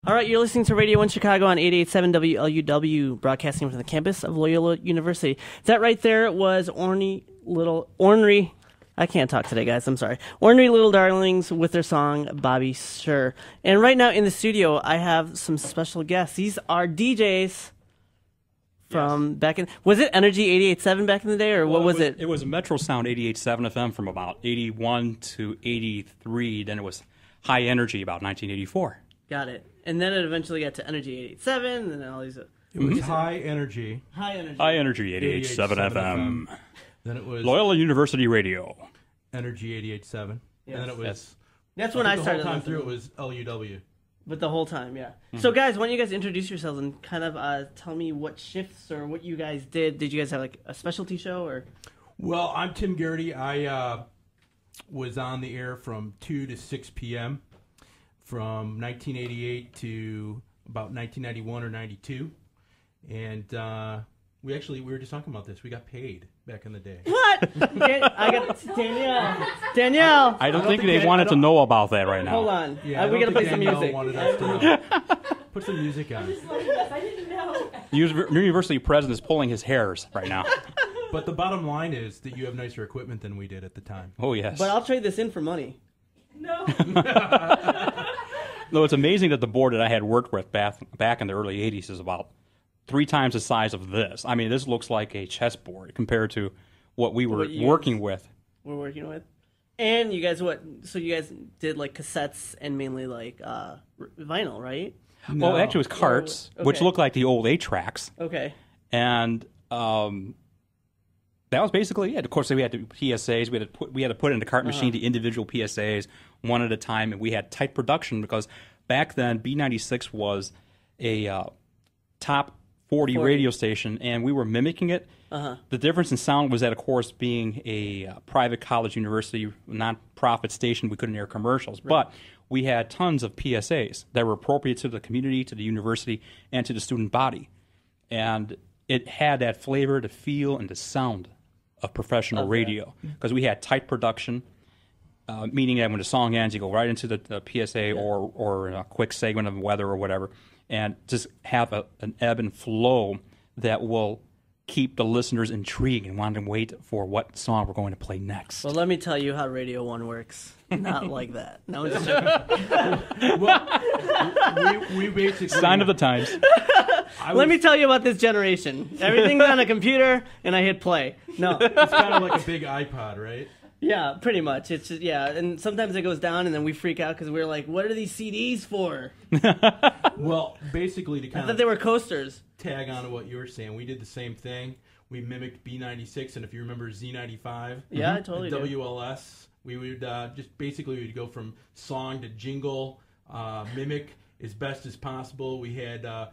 All right, you're listening to Radio 1 Chicago on 88.7 WLUW, broadcasting from the campus of Loyola University. That right there was Ornery, I can't talk today, guys, I'm sorry. Ornery Little Darlings with their song, Bobby Sure. And right now in the studio, I have some special guests. These are DJs from back in, was it Energy 88.7 back in the day, or what was it? It was Metro Sound 88.7 FM from about 81 to 83, then it was High Energy about 1984. Got it. And then it eventually got to Energy 88.7, and then all these. It was High Energy. High Energy 88.7 FM. Then it was Loyola University Radio. Energy 88.7. Yes. And then it was. That's when I started. The whole time through it was LUW. But the whole time, yeah. Mm-hmm. So, guys, why don't you guys introduce yourselves and kind of tell me what shifts or what you guys did? Did you guys have like a specialty show or? Well, I'm Tim Garrity. I was on the air from 2 to 6 p.m. from 1988 to about 1991 or 92. And we were just talking about this. We got paid back in the day. What? I got Danielle. I don't think they wanted to know about that right now. Hold on. Yeah, we got to play some Danielle music. Wanted us to put some music on. I didn't know. The university president is pulling his hairs right now. But the bottom line is that you have nicer equipment than we did at the time. Oh, yes. But I'll trade this in for money. No. No, it's amazing that the board that I had worked with back in the early 80s is about 3 times the size of this. I mean, this looks like a chessboard compared to what we were working with. We're working with. And you guys, so you guys did like cassettes and mainly like vinyl, right? No. Well, actually it was carts, which looked like the old 8-tracks. Okay. And that was basically it. Of course, we had to PSAs. We had to put in the cart machine the individual PSAs one at a time, and we had tight production because back then B96 was a top 40 radio station, and we were mimicking it. The difference in sound was that, of course, being a private college university, non-profit station, we couldn't air commercials. Right. But we had tons of PSAs that were appropriate to the community, to the university, and to the student body. And it had that flavor, the feel, and the sound of professional radio because we had tight production, meaning that when the song ends, you go right into the PSA or a quick segment of weather or whatever, and just have an ebb and flow that will keep the listeners intrigued and want to wait for what song we're going to play next. Well, let me tell you how Radio 1 works. Not like that. No, it's joking. Well, we basically... Sign of the times. Let me tell you about this generation. Everything's on a computer, and I hit play. No. It's kind of like a big iPod, right? Yeah, pretty much. It's just, and sometimes it goes down, and then we freak out because we're like, what are these CDs for? Well, basically to I kind thought of they were coasters. tag on to what you were saying, we did the same thing. We mimicked B96, and if you remember Z95, Yeah, I totally do. WLS, we would we'd go from song to jingle, mimic as best as possible. We had, I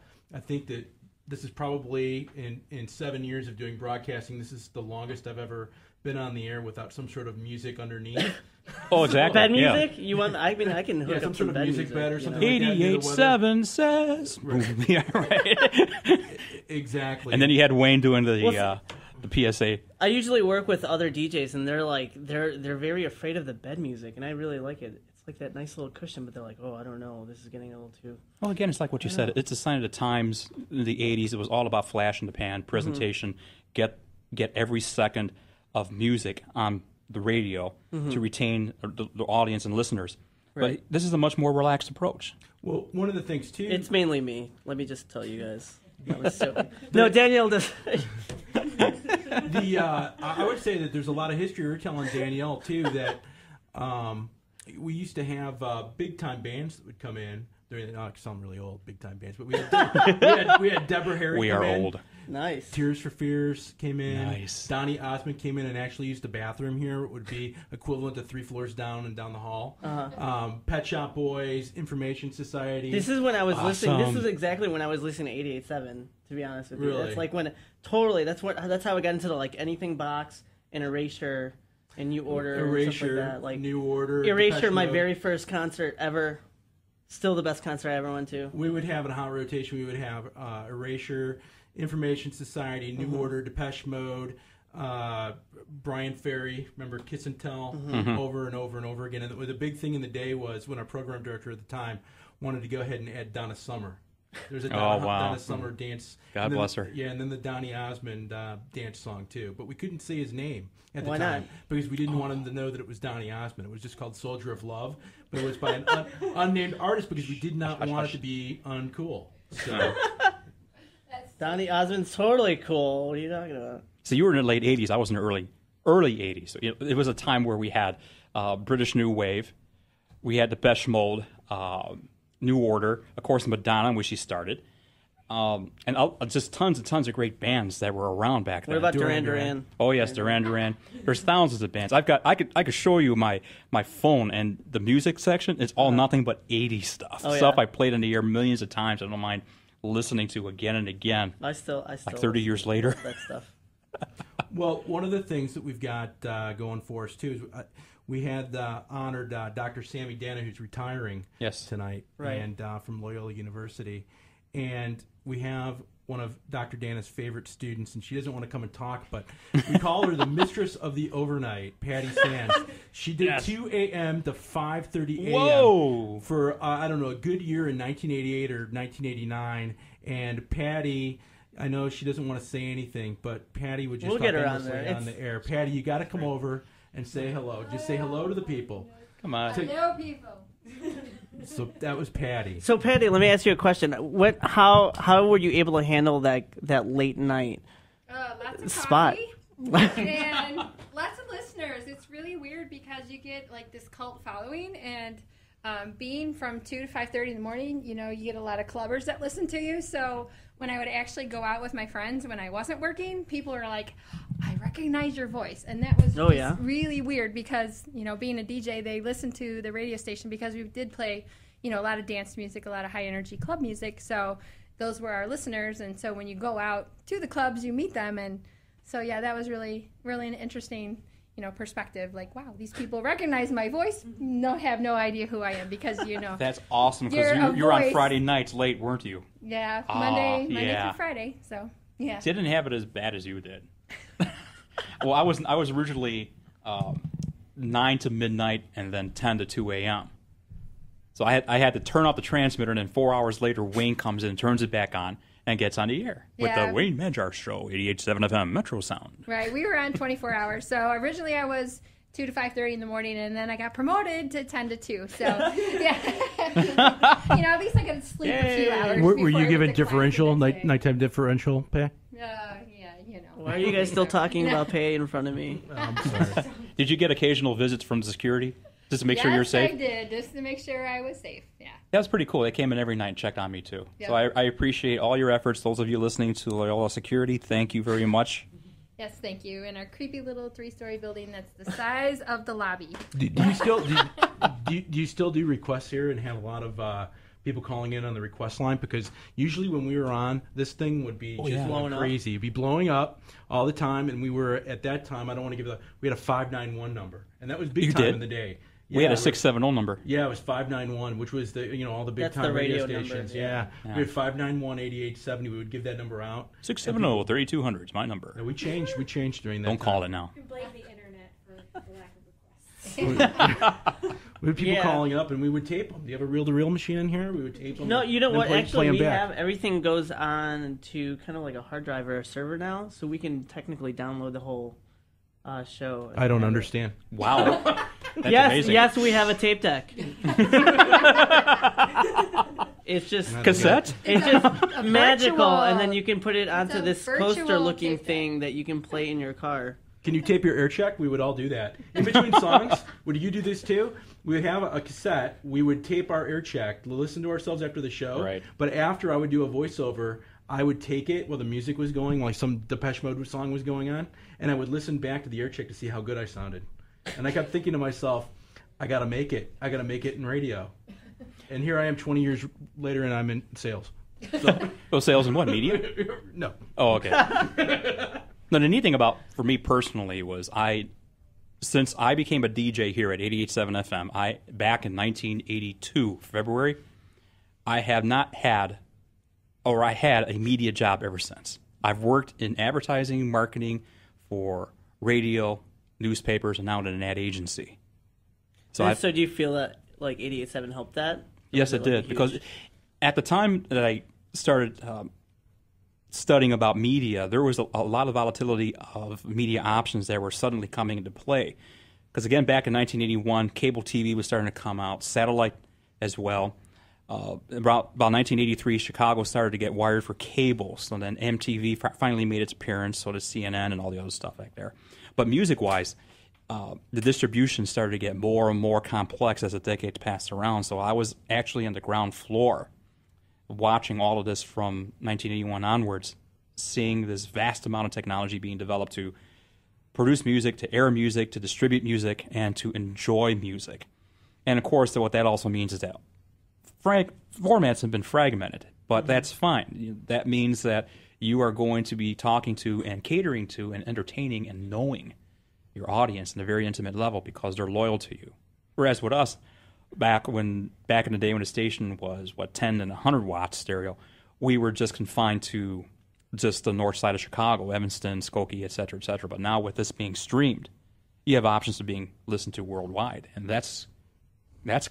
think that this is probably in 7 years of doing broadcasting, this is the longest I've ever been on the air without some sort of music underneath. Oh, exactly. Bed music? Yeah. You want? I mean, I can hook some up sort some of bed music bed or something. 88.7 says. Right. Yeah, right. Exactly. And then you had Wayne doing the PSA. I usually work with other DJs, and they're like, they're very afraid of the bed music, and I really like it. It's like that nice little cushion, but they're like, oh, I don't know, this is getting a little too... Well, again, it's like what you said. It's a sign of the times. In the 80s, it was all about flash in the pan, presentation, get every second of music on the radio to retain the audience and listeners. Right. But this is a much more relaxed approach. Well, one of the things, too... It's mainly me. Let me just tell you guys. That was so... No, Danielle does... I would say that there's a lot of history. We're telling Danielle, too, that we used to have big-time bands that would come in. I sound really old, big-time bands, but we had Deborah Harry We come are in. old. Nice. Tears for Fears came in. Nice. Donnie Osmond came in and actually used the bathroom here. It would be equivalent to 3 floors down and down the hall. Pet Shop Boys, Information Society. This is when I was listening. Awesome. This is exactly when I was listening to 88.7, to be honest with you. Really? That's like when... Totally. That's how I got into the, like, Anything Box and Erasure and New Order and stuff like that. Like, New Order. Erasure, Depeche my Mode. very first concert ever. Still the best concert I ever went to. We would have in a hot rotation, we would have Erasure, Information Society, New Order, Depeche Mode, Brian Ferry, remember Kiss and Tell, over and over and over again. And the big thing in the day was when our program director at the time wanted to go ahead and add Donna Summer. There's a wow. Donna Summer dance. God bless her. Yeah, and then the Donny Osmond dance song too. But we couldn't say his name at the Why time not? because we didn't want him to know that it was Donny Osmond. It was just called Soldier of Love, but it was by an unnamed artist because we did not want it to be uncool. So Donny Osmond's totally cool. What are you talking about? So you were in the late 80s. I was in the early 80s. So it was a time where we had British New Wave. We had Depeche Mode, New Order, of course, Madonna, where she started. And just tons and tons of great bands that were around back then. What about Duran Duran? Oh yes, Duran Duran. There's thousands of bands. I could show you my phone, and the music section is all nothing but 80s stuff. Oh, Stuff yeah. I played in the air millions of times. I don't mind listening to again and again. I still Like 30 years later. that stuff. Well, one of the things that we've got going for us, too, is we had honored Dr. Sammy Danna, who's retiring tonight, Right. and from Loyola University. And we have one of Dr. Danna's favorite students, and she doesn't want to come and talk, but we call her the mistress of the overnight, Patty Sands. She did 2 a.m. to 5:30 a.m. Whoa! for, I don't know, a good year in 1988 or 1989. And Patty... I know she doesn't want to say anything, but Patty would just We'll talk get her on endlessly there. on the air. Patty, you got to come over and say hello. Just say hello to the people. Come on. Hello, people. So that was Patty. So Patty, let me ask you a question. How were you able to handle that late night Lots of spot? coffee and lots of listeners. It's really weird because you get like this cult following, and being from 2 to 5:30 in the morning, you get a lot of clubbers that listen to you. So when I would actually go out with my friends when I wasn't working, people are like, I recognize your voice. And that was just really weird because, being a DJ, they listen to the radio station because we did play, a lot of dance music, a lot of high energy club music. So those were our listeners. And so when you go out to the clubs, you meet them. And so, yeah, that was really, really an interesting perspective. Like, wow, these people recognize my voice, have no idea who I am because, That's awesome because you were on Friday nights late, weren't you? Yeah, Monday yeah. through Friday. So, yeah. Didn't have it as bad as you did. Well, I was originally 9 to midnight and then 10 to 2 a.m. So I had to turn off the transmitter, and then 4 hours later, Wayne comes in and turns it back on and gets on the air with the Wayne Manjar Show, 88.7 FM Metro Sound. Right, we were on 24 hours. So originally I was 2 to 5:30 in the morning, and then I got promoted to 10 to 2. So, yeah. At least I could sleep a few hours. Were you given differential, nighttime differential pay? Yeah, Why are you guys still talking about pay in front of me? I'm sorry. Did you get occasional visits from security just to make sure you're safe? Yes, I did, just to make sure I was safe, yeah. That was pretty cool. They came in every night and checked on me, too. Yep. So I appreciate all your efforts. Those of you listening to Loyola Security, thank you very much. Yes, thank you. In our creepy little 3-story building that's the size of the lobby. Do you still do requests here and have a lot of people calling in on the request line? Because usually when we were on, this thing would be blowing up. crazy. It'd be blowing up all the time, and we were at that time. I don't want to give we had a 591 number, and that was big time in the day. We had a 670 number. Yeah, it was 591, which was all the big That's time the radio stations. number, Yeah. We had 591-8870. We would give that number out. 670-3200 is my number. We changed during that. Don't call it now. You can blame the internet for the lack of requests. We had people calling up, and we would tape them. Do you have a reel-to-reel machine in here? We would tape them. No, you know and what? play Actually, them we back. have everything goes on to kind of like a hard drive or a server now, so we can technically download the whole show. I don't understand. Wow. That's amazing. Yes, we have a tape deck. It's just Cassette? It's just magical, virtual- and then you can put it onto a this virtual poster-looking tape deck. thing that you can play in your car. Can you tape your air check? We would all do that. In between songs, would you do this too? We would have a cassette. We would tape our air check, listen to ourselves after the show. Right. But after I would do a voiceover, I would take it while the music was going, like some Depeche Mode song was going on, and I would listen back to the air check to see how good I sounded. And I kept thinking to myself, I got to make it. I got to make it in radio. And here I am 20 years later, and I'm in sales. So, Sales and what, media? no. Oh, okay. No, the neat thing for me personally was since I became a DJ here at 88.7 FM, back in 1982, February, I have not had, or I had a media job ever since. I've worked in advertising, marketing for radio, newspapers, and now in an ad agency. So do you feel that like 88.7 helped that? Yes, it did. Because at the time that I started studying about media, there was a lot of volatility of media options that were suddenly coming into play. Because again, back in 1981, cable TV was starting to come out, satellite as well. About 1983, Chicago started to get wired for cable. So then MTV finally made its appearance, so did CNN and all the other stuff back there. But music-wise, the distribution started to get more and more complex as the decades passed around. So I was actually on the ground floor watching all of this from 1981 onwards, seeing this vast amount of technology being developed to produce music, to air music, to distribute music, and to enjoy music. And of course, what that also means is that formats have been fragmented, but that's fine. That means that you are going to be talking to and catering to and entertaining and knowing your audience on a very intimate level because they're loyal to you. Whereas with us, back in the day when the station was 10 and 100 watts stereo, we were just confined to just the north side of Chicago, Evanston, Skokie, et cetera, et cetera. But now with this being streamed, you have options of being listened to worldwide, and that's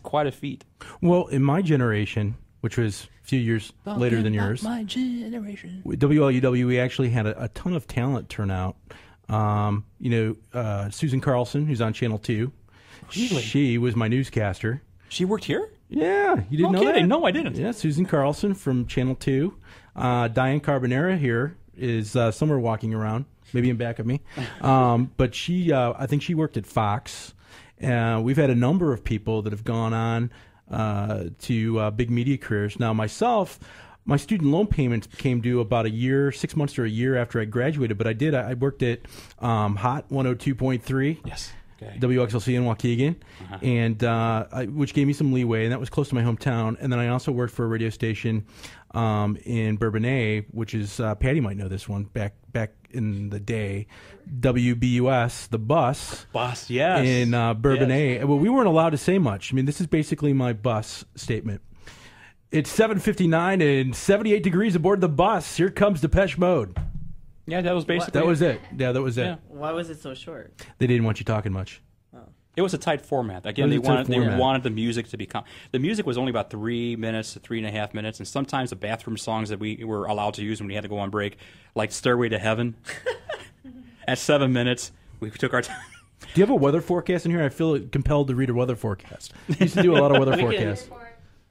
quite a feat. Well, in my generation, which was a few years later than yours, my generation, WLUW, we actually had a ton of talent turn out. Susan Carlson, who's on Channel 2, really? She was my newscaster. She worked here? Yeah, you didn't know kidding. that? No, I didn't. Yeah, Susan Carlson from Channel 2. Diane Carbonera here is somewhere walking around, maybe in back of me. But she, I think she worked at Fox. We've had a number of people that have gone on to big media careers. Now, myself, my student loan payments became due about 6 months to a year after I graduated. But I worked at Hot 102.3. Yes. Okay. WXLC in Waukegan, and which gave me some leeway, and that was close to my hometown. And then I also worked for a radio station in Bourbonnais, which is Patty might know this one back in the day, WBUS, the bus. Bus, yes. In Bourbonnais. Yes. Well, we weren't allowed to say much. I mean, this is basically my bus statement. It's 7:59 and 78 degrees aboard the bus. Here comes Depeche Mode. Yeah, that was basically that was it. Yeah, that was it. Yeah. Why was it so short? They didn't want you talking much. It was a tight format. Again, they wanted the music to become. The music was only about 3 minutes to 3.5 minutes, and sometimes the bathroom songs that we were allowed to use when we had to go on break, like "Stairway to Heaven," at 7 minutes, we took our time. Do you have a weather forecast in here? I feel compelled to read a weather forecast. I used to do a lot of weather forecasts.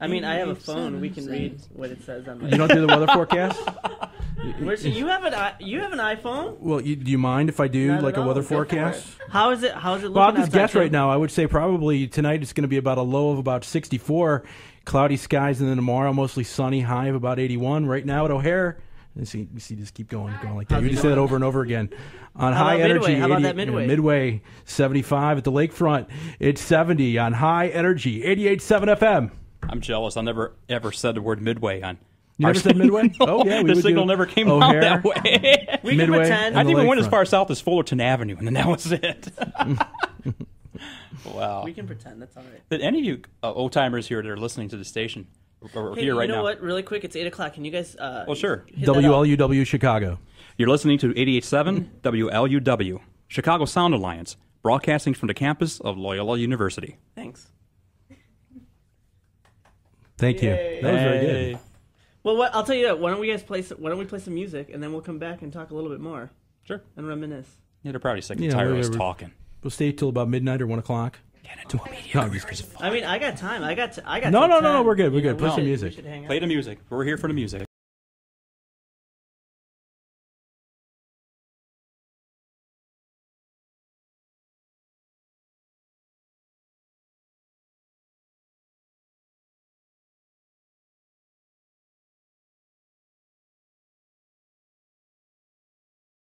I mean, I have a phone. We can read what it says on my. You don't do the weather forecast? You have an iPhone? Well, do you mind if I do a weather forecast? How is it? How's it looking? Well, I'll just guess right now. I would say probably tonight it's going to be about a low of about 64, cloudy skies, and then tomorrow mostly sunny, high of about 81. Right now at O'Hare, you see, just keep going like that. You just say that over and over again. On high energy, how about that Midway? Midway 75 at the lakefront. It's 70 on high energy, 88.7 FM. I'm jealous. I never ever said the word Midway on. You never said Midway? No, oh, yeah. The signal never came out that way. We can pretend. I think we went as far south as Fullerton Avenue, and then that was it. Wow. We can pretend. That's all right. Did any of you old-timers here that are listening to the station or here right now? You know what? Really quick, it's 8 o'clock. Can you guys... well, sure. WLUW Chicago. You're listening to 88.7 WLUW, Chicago Sound Alliance, broadcasting from the campus of Loyola University. Thanks. Thank you. Yay. That was very good. Well, I'll tell you that. Why don't we play some music, and then we'll come back and talk a little bit more. Sure. And reminisce. Yeah, they're probably sick and tired of us talking. We'll stay till about midnight or 1 o'clock. Get into a media. I mean, I got time. I got. No. We're good. We're good. Play some music. Play the music. We're here for the music.